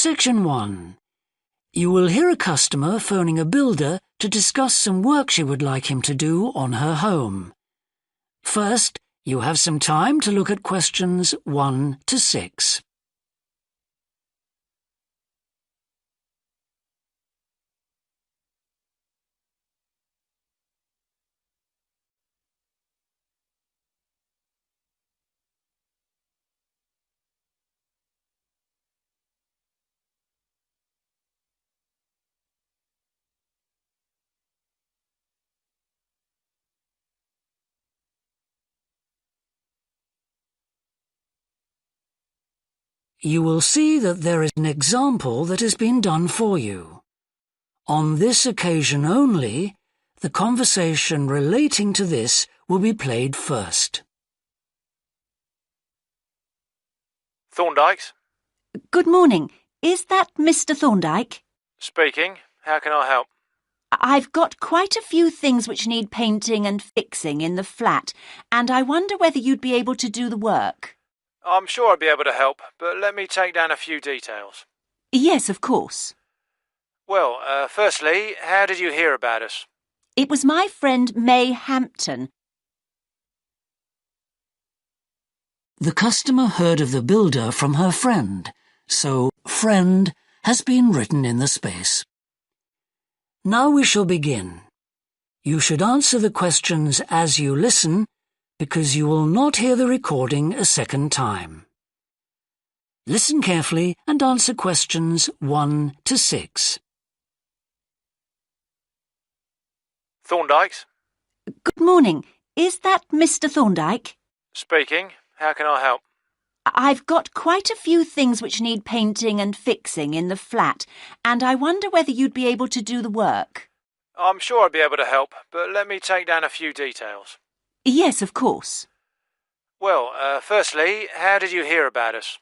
Section 1. You will hear a customer phoning a builder to discuss some work she would like him to do on her home. First, you have some time to look at questions 1 to 6. You will see that there is an example that has been done for you. On this occasion only, the conversation relating to this will be played first. Thorndyke's? Good morning. Is that Mr. Thorndyke? Speaking. How can I help? I've got quite a few things which need painting and fixing in the flat, and I wonder whether you'd be able to do the work. I'm sure I'd be able to help, but let me take down a few details. Yes, of course. Well, firstly, how did you hear about us? It was my friend May Hampton. The customer heard of the builder from her friend, so friend has been written in the space. Now we shall begin. You should answer the questions as you listen, because you will not hear the recording a second time. Listen carefully and answer questions 1 to 6. Thorndyke's? Good morning. Is that Mr. Thorndyke? Speaking. How can I help? I've got quite a few things which need painting and fixing in the flat, and I wonder whether you'd be able to do the work. I'm sure I'd be able to help, but let me take down a few details. Yes, of course. Well, firstly, how did you hear about us?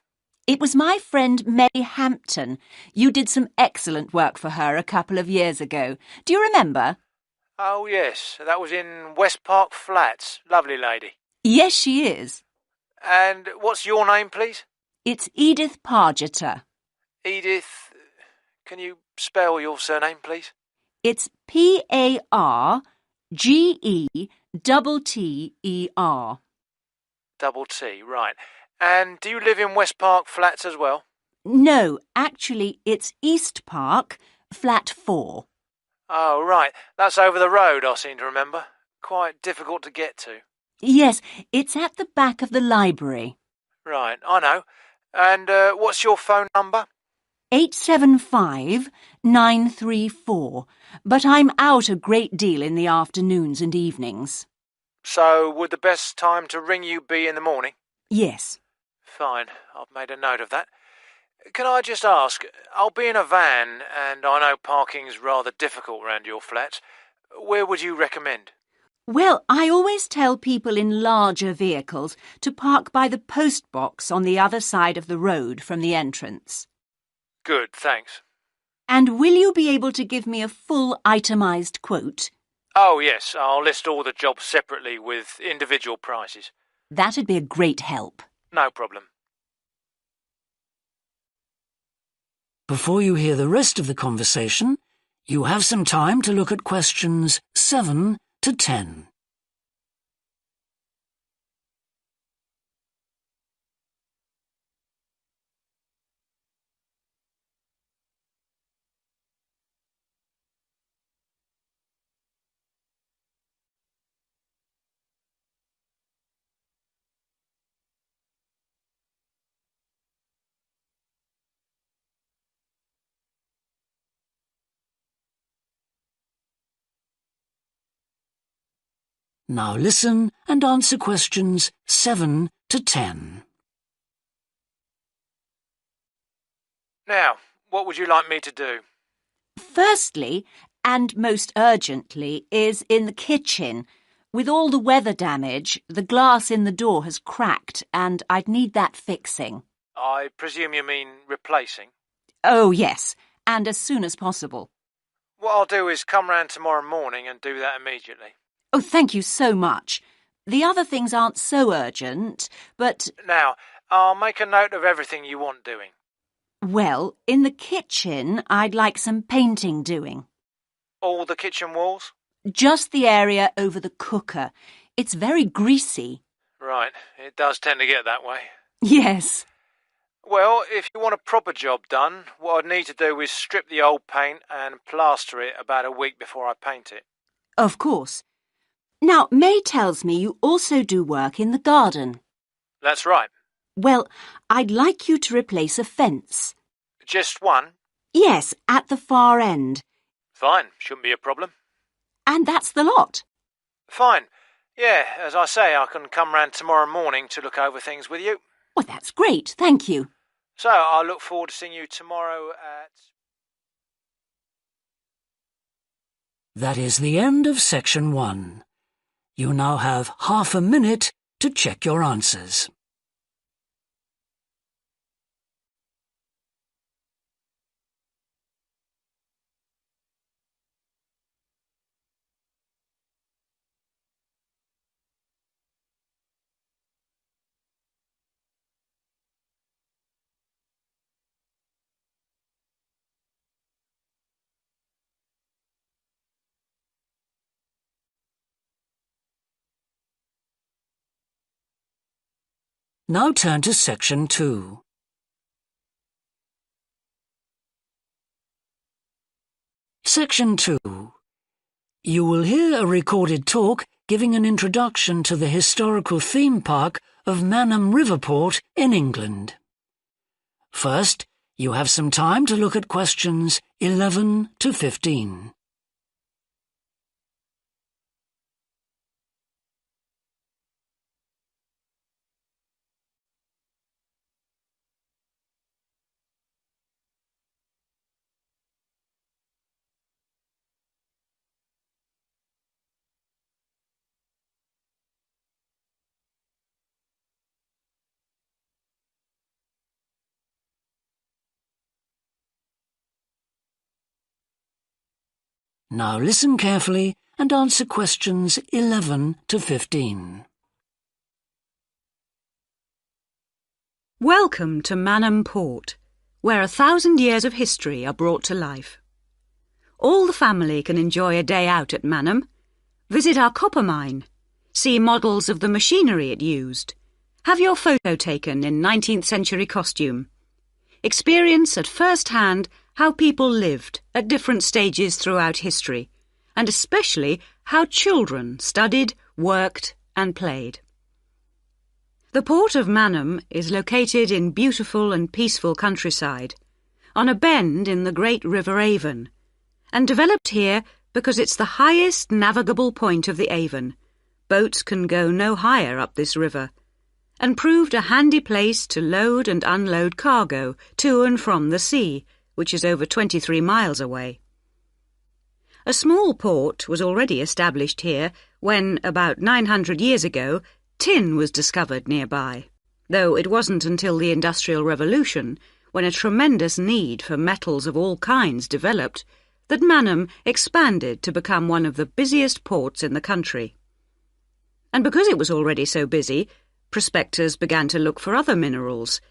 It was my friend May Hampton. You did some excellent work for her a couple of years ago. Do you remember? Oh, yes. That was in West Park Flats. Lovely lady. Yes, she is. And what's your name, please? It's Edith Pargeter. Edith. Can you spell your surname, please? It's Pargeter. Double T, right. And do you live in West Park Flats as well? No, actually, it's East Park, flat 4. Oh, right. That's over the road, I seem to remember. Quite difficult to get to. Yes, it's at the back of the library. Right, I know. And what's your phone number? 875-934, but I'm out a great deal in the afternoons and evenings. So would the best time to ring you be in the morning? Yes. Fine, I've made a note of that. Can I just ask, I'll be in a van and I know parking's rather difficult around your flat. Where would you recommend? Well, I always tell people in larger vehicles to park by the post box on the other side of the road from the entrance. Good, thanks. And will you be able to give me a full itemised quote? Oh, yes, I'll list all the jobs separately with individual prices. That'd be a great help. No problem. Before you hear the rest of the conversation, you have some time to look at questions 7 to 10. Now listen and answer questions 7 to 10. Now, what would you like me to do? Firstly, and most urgently, is in the kitchen. With all the weather damage, the glass in the door has cracked and I'd need that fixing. I presume you mean replacing? Oh, yes, and as soon as possible. What I'll do is come round tomorrow morning and do that immediately. Oh, thank you so much. The other things aren't so urgent, but... Now, I'll make a note of everything you want doing. Well, in the kitchen, I'd like some painting doing. All the kitchen walls? Just the area over the cooker. It's very greasy. Right, it does tend to get that way. Yes. Well, if you want a proper job done, what I'd need to do is strip the old paint and plaster it about a week before I paint it. Of course. Now, May tells me you also do work in the garden. That's right. Well, I'd like you to replace a fence. Just one? Yes, at the far end. Fine, shouldn't be a problem. And that's the lot. Fine. Yeah, as I say, I can come round tomorrow morning to look over things with you. Well, that's great, thank you. So, I look forward to seeing you tomorrow at... That is the end of section 1. You now have half a minute to check your answers. Now turn to section 2. Section 2. You will hear a recorded talk giving an introduction to the historical theme park of Manham Riverport in England. First, you have some time to look at questions 11 to 15. Now listen carefully and answer questions 11 to 15. Welcome to Manham Port, where 1,000 years of history are brought to life. All the family can enjoy a day out at Manham, visit our copper mine, see models of the machinery it used, have your photo taken in 19th century costume, experience at first hand how people lived at different stages throughout history, and especially how children studied, worked and played. The port of Manham is located in beautiful and peaceful countryside, on a bend in the great River Avon, and developed here because it's the highest navigable point of the Avon. Boats can go no higher up this river, and proved a handy place to load and unload cargo to and from the sea, which is over 23 miles away. A small port was already established here when, about 900 years ago, tin was discovered nearby, though it wasn't until the Industrial Revolution, when a tremendous need for metals of all kinds developed, that Manham expanded to become one of the busiest ports in the country. And because it was already so busy, prospectors began to look for other minerals,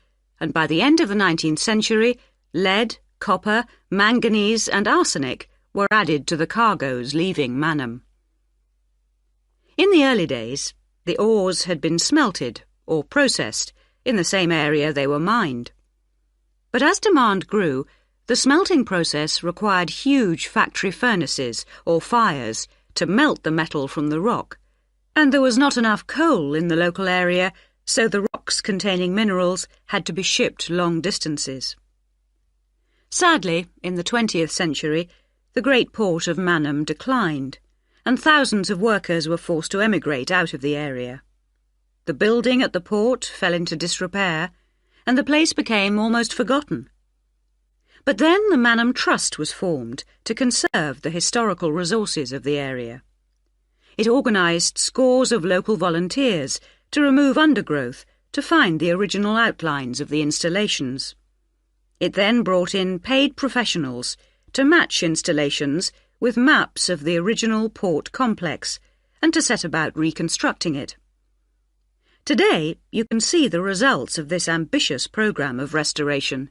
and by the end of the 19th century, lead, copper, manganese and arsenic were added to the cargoes leaving Manham. In the early days, the ores had been smelted or processed in the same area they were mined. But as demand grew, the smelting process required huge factory furnaces or fires to melt the metal from the rock, and there was not enough coal in the local area, so the rocks containing minerals had to be shipped long distances. Sadly, in the 20th century, the great port of Manham declined, and thousands of workers were forced to emigrate out of the area. The building at the port fell into disrepair, and the place became almost forgotten. But then the Manham Trust was formed to conserve the historical resources of the area. It organised scores of local volunteers to remove undergrowth to find the original outlines of the installations. It then brought in paid professionals to match installations with maps of the original port complex and to set about reconstructing it. Today, you can see the results of this ambitious programme of restoration.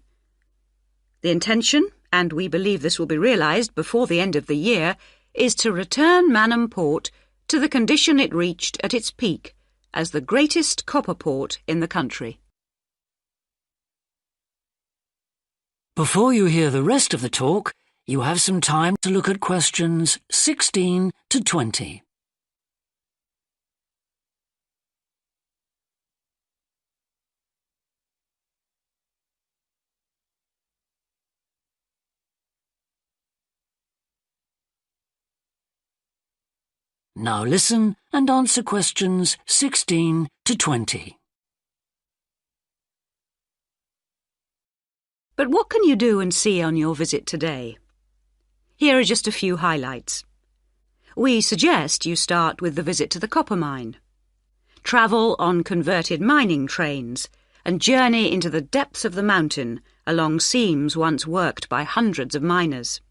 The intention, and we believe this will be realised before the end of the year, is to return Manham Port to the condition it reached at its peak as the greatest copper port in the country. Before you hear the rest of the talk, you have some time to look at questions 16 to 20. Now listen and answer questions 16 to 20. But what can you do and see on your visit today? Here are just a few highlights. We suggest you start with the visit to the copper mine. Travel on converted mining trains and journey into the depths of the mountain along seams once worked by hundreds of miners.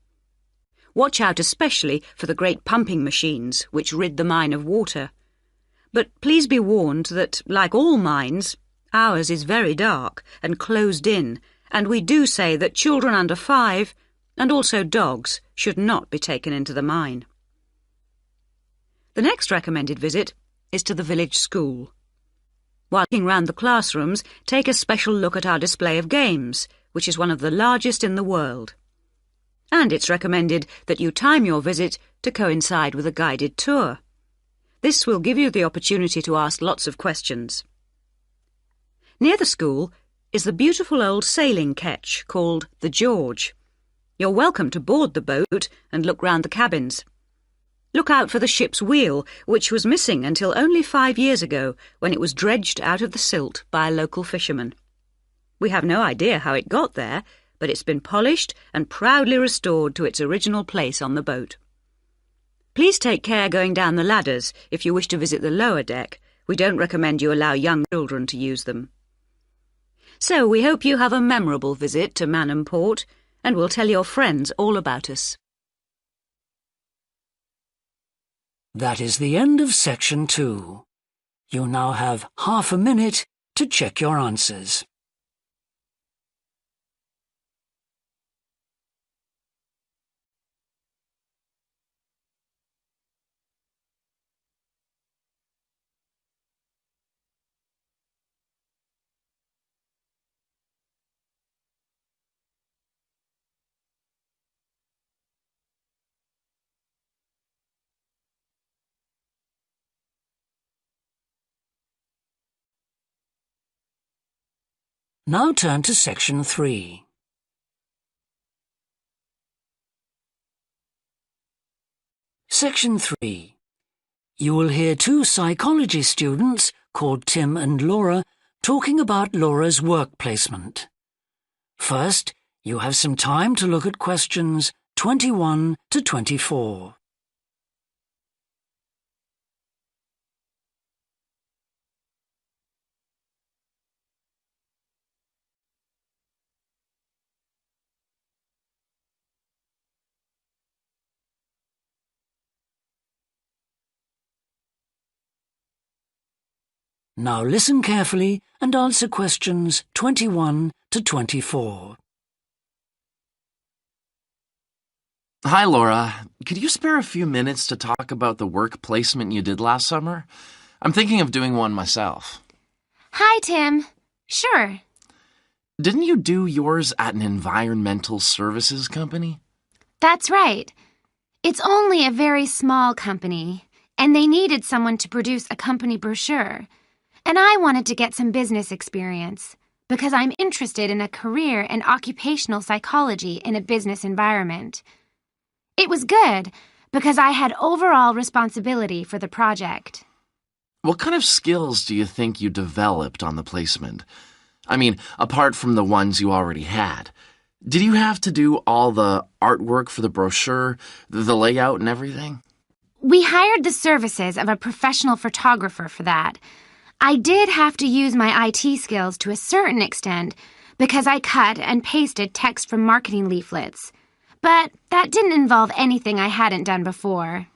Watch out especially for the great pumping machines which rid the mine of water. But please be warned that, like all mines, ours is very dark and closed in, and we do say that children under 5, and also dogs, should not be taken into the mine. The next recommended visit is to the village school. While looking round the classrooms, take a special look at our display of games, which is one of the largest in the world. And it's recommended that you time your visit to coincide with a guided tour. This will give you the opportunity to ask lots of questions. Near the school is the beautiful old sailing ketch called the George. You're welcome to board the boat and look round the cabins. Look out for the ship's wheel, which was missing until only 5 years ago, when it was dredged out of the silt by a local fisherman. We have no idea how it got there, but it's been polished and proudly restored to its original place on the boat. Please take care going down the ladders if you wish to visit the lower deck. We don't recommend you allow young children to use them. So we hope you have a memorable visit to Manham Port, and will tell your friends all about us. That is the end of section 2. You now have half a minute to check your answers. Now turn to section 3. Section 3. You will hear 2 psychology students called Tim and Laura talking about Laura's work placement. First, you have some time to look at questions 21 to 24. Now listen carefully and answer questions 21 to 24. Hi, Laura. Could you spare a few minutes to talk about the work placement you did last summer? I'm thinking of doing one myself. Hi, Tim. Sure. Didn't you do yours at an environmental services company? That's right. It's only a very small company, and they needed someone to produce a company brochure. And I wanted to get some business experience because I'm interested in a career in occupational psychology in a business environment. It was good because I had overall responsibility for the project. What kind of skills do you think you developed on the placement? I mean, apart from the ones you already had. Did you have to do all the artwork for the brochure, the layout and everything? We hired the services of a professional photographer for that. I did have to use my IT skills to a certain extent because I cut and pasted text from marketing leaflets. But that didn't involve anything I hadn't done before.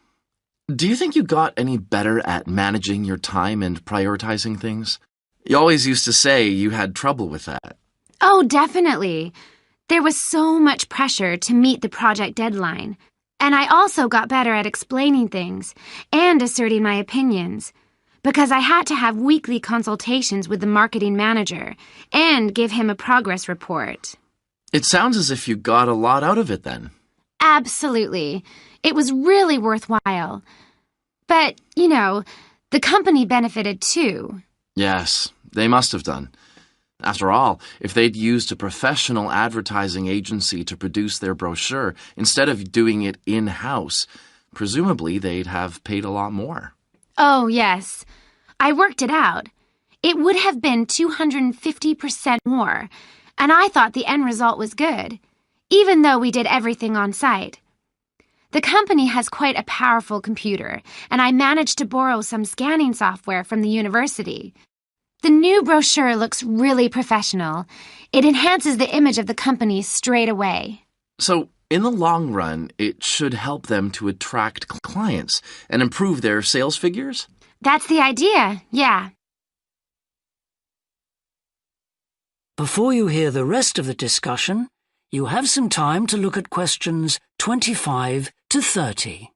Do you think you got any better at managing your time and prioritizing things? You always used to say you had trouble with that. Oh, definitely. There was so much pressure to meet the project deadline, and I also got better at explaining things and asserting my opinions, because I had to have weekly consultations with the marketing manager and give him a progress report. It sounds as if you got a lot out of it then. Absolutely. It was really worthwhile. But, the company benefited too. Yes, they must have done. After all, if they'd used a professional advertising agency to produce their brochure instead of doing it in-house, presumably they'd have paid a lot more. Oh, yes. I worked it out. It would have been 250% more, and I thought the end result was good, even though we did everything on site. The company has quite a powerful computer, and I managed to borrow some scanning software from the university. The new brochure looks really professional. It enhances the image of the company straight away. So, in the long run, it should help them to attract clients and improve their sales figures? That's the idea, yeah. Before you hear the rest of the discussion, you have some time to look at questions 25 to 30.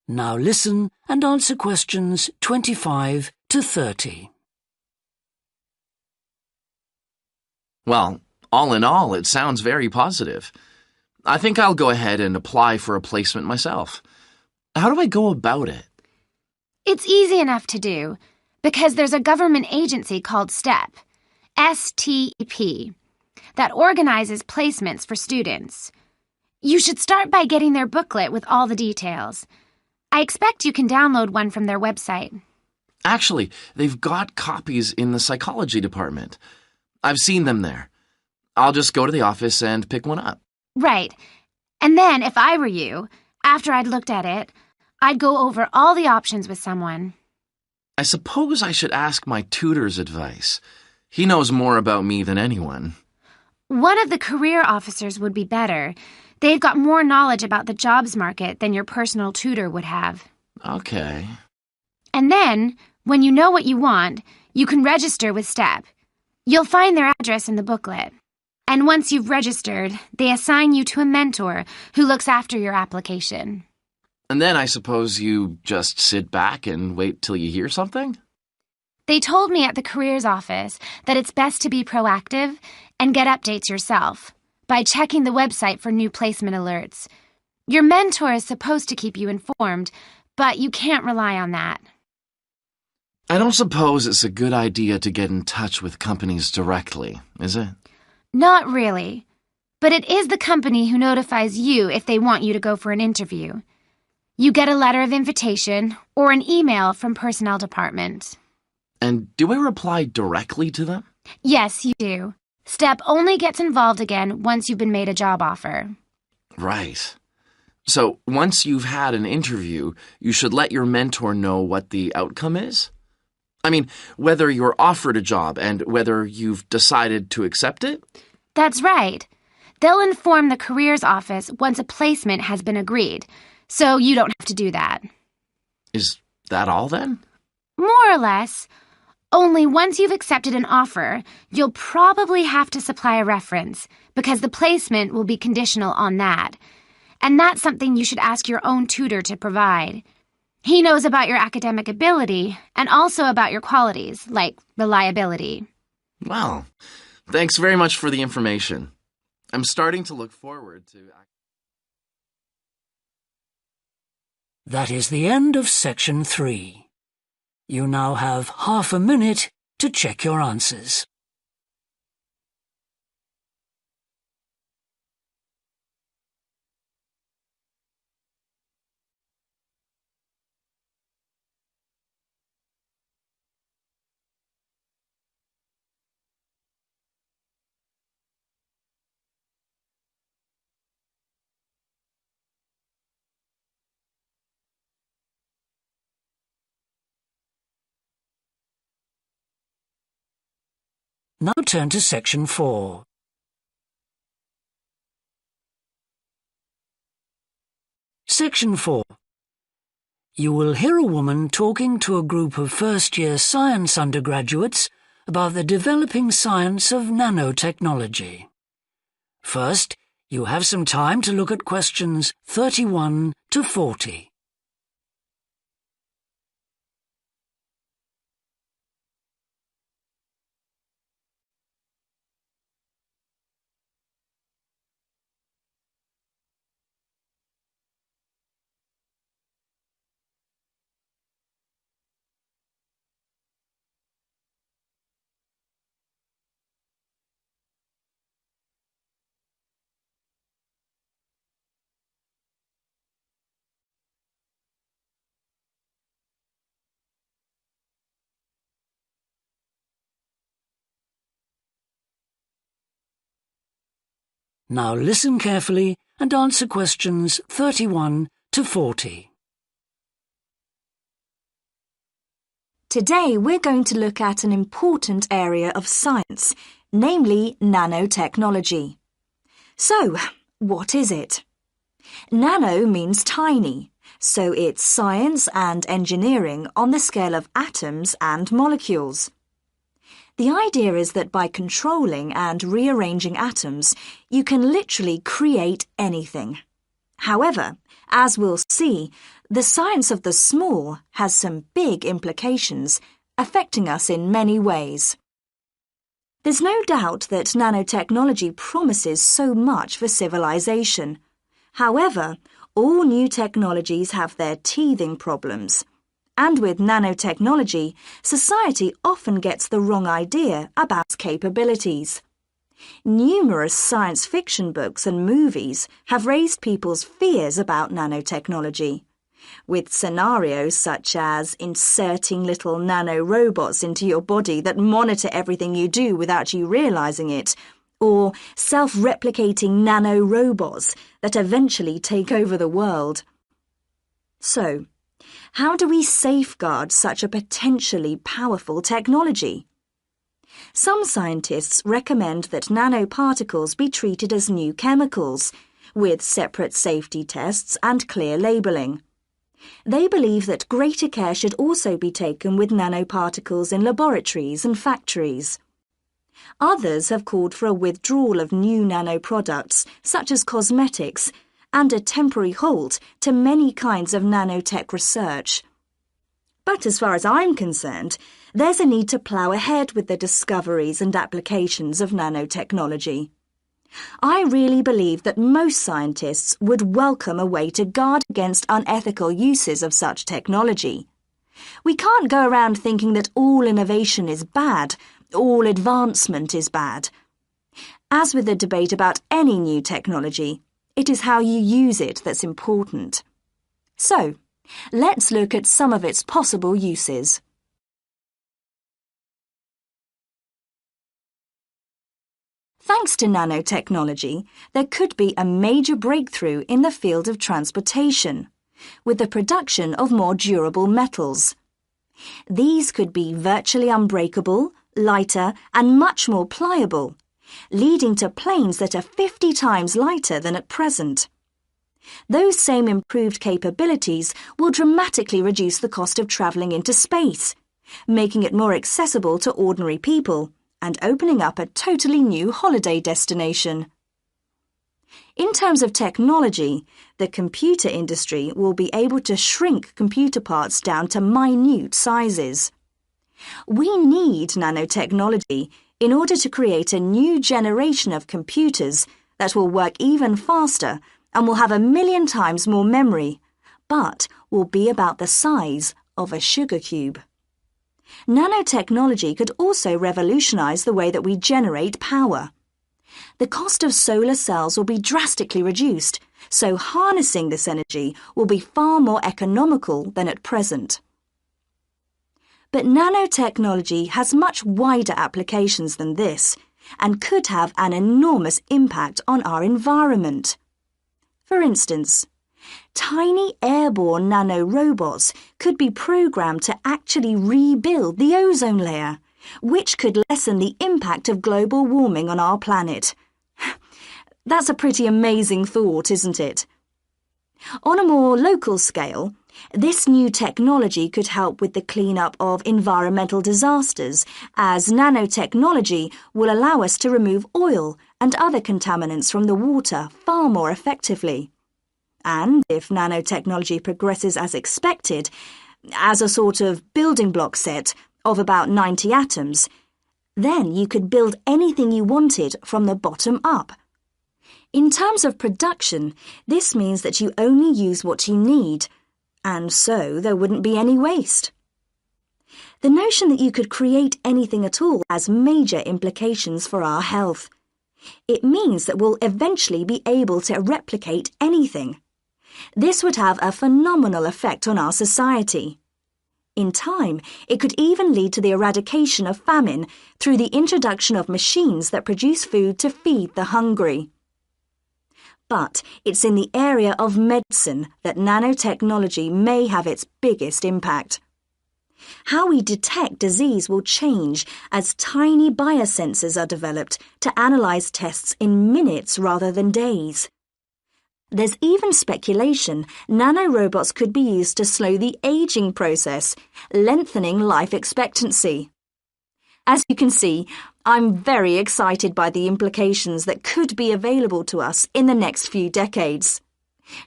Now listen and answer questions 25 to 30. Well, all in all, it sounds very positive. I think I'll go ahead and apply for a placement myself. How do I go about it? It's easy enough to do, because there's a government agency called STEP, S-T-E-P, that organizes placements for students. You should start by getting their booklet with all the details. I expect you can download one from their website. Actually, they've got copies in the psychology department. I've seen them there. I'll just go to the office and pick one up. Right. And then, if I were you, after I'd looked at it, I'd go over all the options with someone. I suppose I should ask my tutor's advice. He knows more about me than anyone. One of the career officers would be better. They've got more knowledge about the jobs market than your personal tutor would have. Okay. And then, when you know what you want, you can register with STEP. You'll find their address in the booklet. And once you've registered, they assign you to a mentor who looks after your application. And then I suppose you just sit back and wait till you hear something? They told me at the careers office that it's best to be proactive and get updates yourself by checking the website for new placement alerts. Your mentor is supposed to keep you informed, but you can't rely on that. I don't suppose it's a good idea to get in touch with companies directly, is it? Not really. But it is the company who notifies you if they want you to go for an interview. You get a letter of invitation or an email from personnel department. And do I reply directly to them? Yes, you do. STEP only gets involved again once you've been made a job offer. Right. So once you've had an interview, you should let your mentor know what the outcome is? I mean, whether you're offered a job and whether you've decided to accept it? That's right. They'll inform the careers office once a placement has been agreed, so you don't have to do that. Is that all then? More or less. Only once you've accepted an offer, you'll probably have to supply a reference, because the placement will be conditional on that. And that's something you should ask your own tutor to provide. He knows about your academic ability and also about your qualities, like reliability. Well, thanks very much for the information. I'm starting to look forward to... That is the end of section 3. You now have half a minute to check your answers. Now turn to Section 4. Section 4. You will hear a woman talking to a group of first-year science undergraduates about the developing science of nanotechnology. First, you have some time to look at questions 31 to 40. Now listen carefully and answer questions 31 to 40. Today we're going to look at an important area of science, namely nanotechnology. So, what is it? Nano means tiny, so it's science and engineering on the scale of atoms and molecules. The idea is that by controlling and rearranging atoms, you can literally create anything. However, as we'll see, the science of the small has some big implications, affecting us in many ways. There's no doubt that nanotechnology promises so much for civilization. However, all new technologies have their teething problems. And with nanotechnology, society often gets the wrong idea about its capabilities. Numerous science fiction books and movies have raised people's fears about nanotechnology, with scenarios such as inserting little nanorobots into your body that monitor everything you do without you realizing it, or self-replicating nanorobots that eventually take over the world. So, how do we safeguard such a potentially powerful technology? Some scientists recommend that nanoparticles be treated as new chemicals, with separate safety tests and clear labelling. They believe that greater care should also be taken with nanoparticles in laboratories and factories. Others have called for a withdrawal of new nanoproducts, such as cosmetics, and a temporary halt to many kinds of nanotech research. But as far as I'm concerned, there's a need to plough ahead with the discoveries and applications of nanotechnology. I really believe that most scientists would welcome a way to guard against unethical uses of such technology. We can't go around thinking that all innovation is bad, all advancement is bad. As with the debate about any new technology, it is how you use it that's important. So, let's look at some of its possible uses. Thanks to nanotechnology, there could be a major breakthrough in the field of transportation, with the production of more durable metals. These could be virtually unbreakable, lighter, and much more pliable, leading to planes that are 50 times lighter than at present. Those same improved capabilities will dramatically reduce the cost of travelling into space, making it more accessible to ordinary people and opening up a totally new holiday destination. In terms of technology, the computer industry will be able to shrink computer parts down to minute sizes. We need nanotechnology in order to create a new generation of computers that will work even faster and will have 1,000,000 times more memory, but will be about the size of a sugar cube. Nanotechnology could also revolutionize the way that we generate power. The cost of solar cells will be drastically reduced, so harnessing this energy will be far more economical than at present. But nanotechnology has much wider applications than this and could have an enormous impact on our environment. For instance, tiny airborne nanorobots could be programmed to actually rebuild the ozone layer, which could lessen the impact of global warming on our planet. That's a pretty amazing thought, isn't it? On a more local scale, this new technology could help with the clean-up of environmental disasters, as nanotechnology will allow us to remove oil and other contaminants from the water far more effectively. And if nanotechnology progresses as expected, as a sort of building block set of about 90 atoms, then you could build anything you wanted from the bottom up. In terms of production, this means that you only use what you need, and so there wouldn't be any waste. The notion that you could create anything at all has major implications for our health. It means that we'll eventually be able to replicate anything. This would have a phenomenal effect on our society. In time, it could even lead to the eradication of famine through the introduction of machines that produce food to feed the hungry. But it's in the area of medicine that nanotechnology may have its biggest impact. How we detect disease will change as tiny biosensors are developed to analyze tests in minutes rather than days. There's even speculation nanorobots could be used to slow the aging process, lengthening life expectancy. As you can see, I'm very excited by the implications that could be available to us in the next few decades.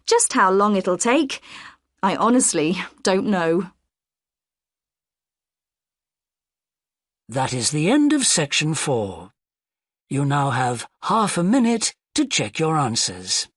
Just how long it'll take, I honestly don't know. That is the end of section 4. You now have half a minute to check your answers.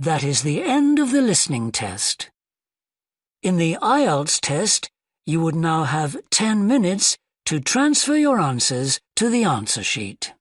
That is the end of the listening test. In the IELTS test, you would now have 10 minutes to transfer your answers to the answer sheet.